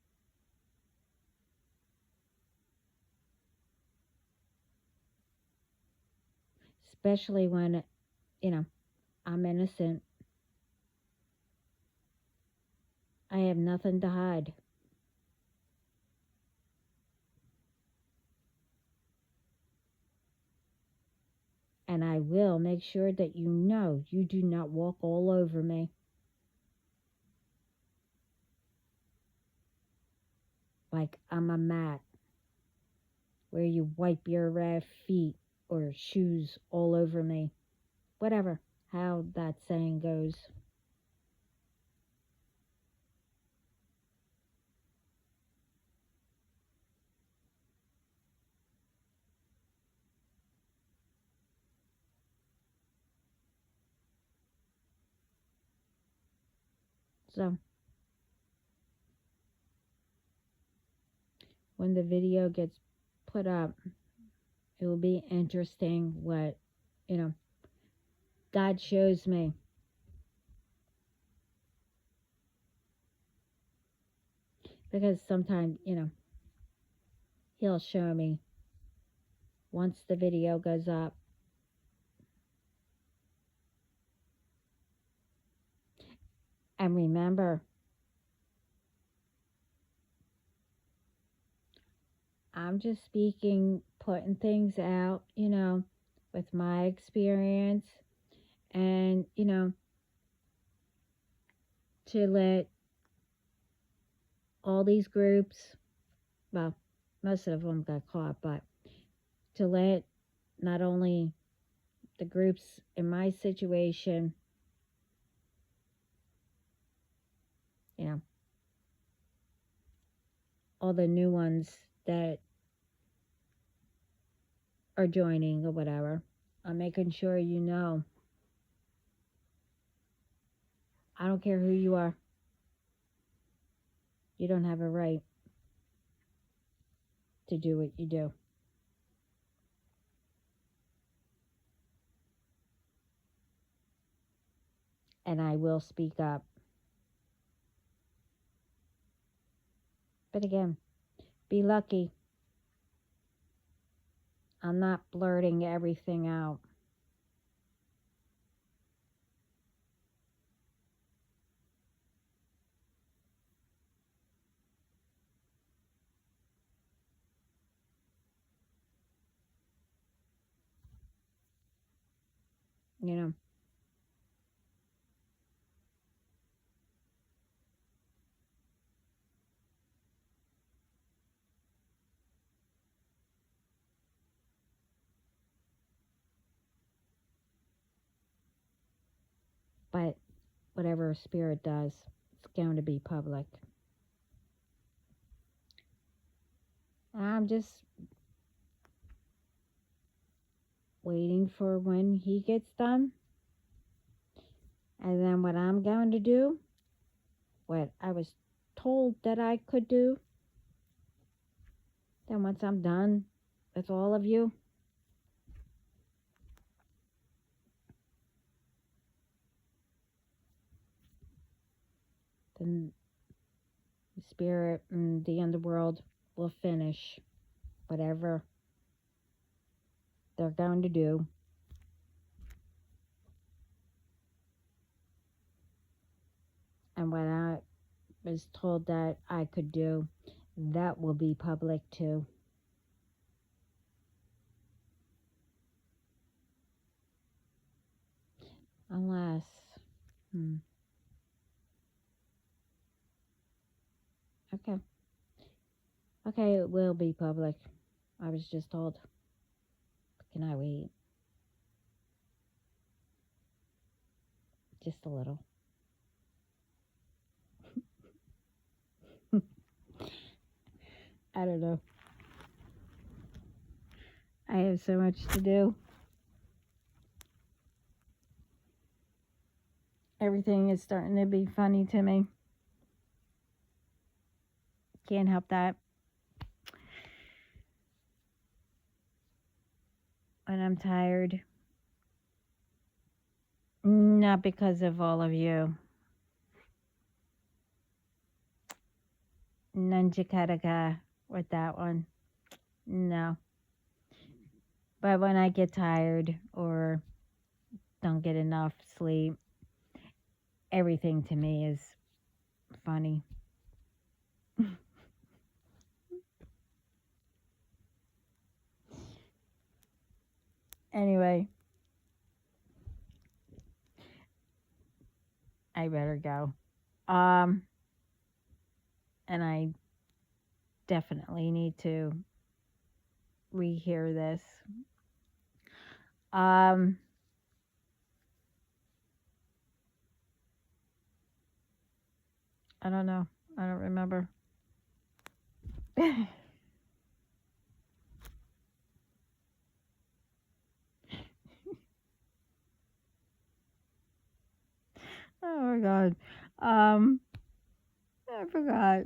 Especially when, you know, I'm innocent. I have nothing to hide. And I will make sure that you know you do not walk all over me. Like I'm a mat where you wipe your feet or shoes all over me. Whatever, how that saying goes. So, when the video gets put up, it will be interesting what, you know, God shows me. Because sometimes, you know, He'll show me once the video goes up. And remember, I'm just speaking, putting things out, you know, with my experience. And, you know, to let all these groups, well, most of them got caught, but to let not only the groups in my situation, you know, all the new ones that are joining or whatever, I'm making sure you know. I don't care who you are. You don't have a right to do what you do. And I will speak up. But again, be lucky. I'm not blurting everything out. You know, but whatever spirit does, it's going to be public. I'm just waiting for when he gets done. And then what I'm going to do, what I was told that I could do, then once I'm done with all of you, then the spirit and the underworld will finish whatever they're going to do. And what was told that I could do, that will be public too. Unless, hmm, okay. Okay, it will be public. I was just told. Can I wait? Just a little. I don't know. I have so much to do. Everything is starting to be funny to me. Can't help that. And I'm tired. Not because of all of you. Nanjakataka with that one. No. But when I get tired or don't get enough sleep, everything to me is funny. Anyway, I better go. And I definitely need to rehear this. Um, I don't know. I don't remember. Oh my god. I forgot.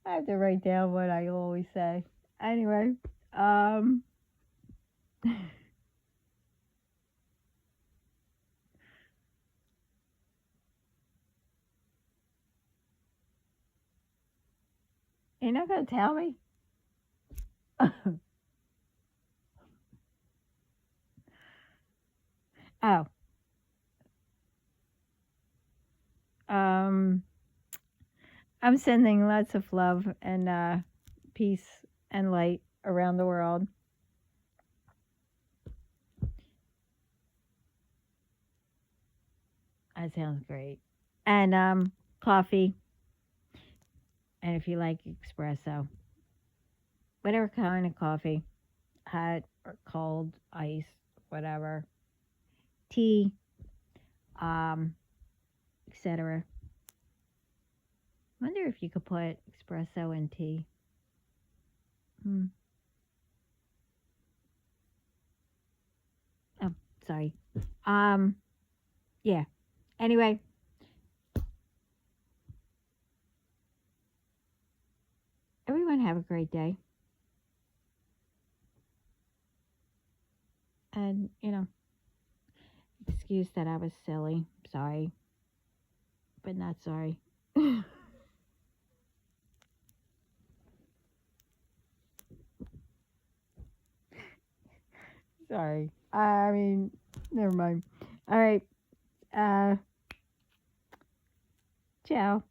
I have to write down what I always say. Anyway, um, you're not gonna tell me? Oh, um, I'm sending lots of love and peace and light around the world. That sounds great. And coffee, and if you like espresso, whatever kind of coffee, hot or cold, ice, whatever, tea, etc. Wonder if you could put espresso in tea. Hmm. Oh, sorry. Um, yeah. Anyway, everyone have a great day. And, excuse that I was silly. Sorry. But not sorry. Sorry. I mean, never mind. All right. Ciao.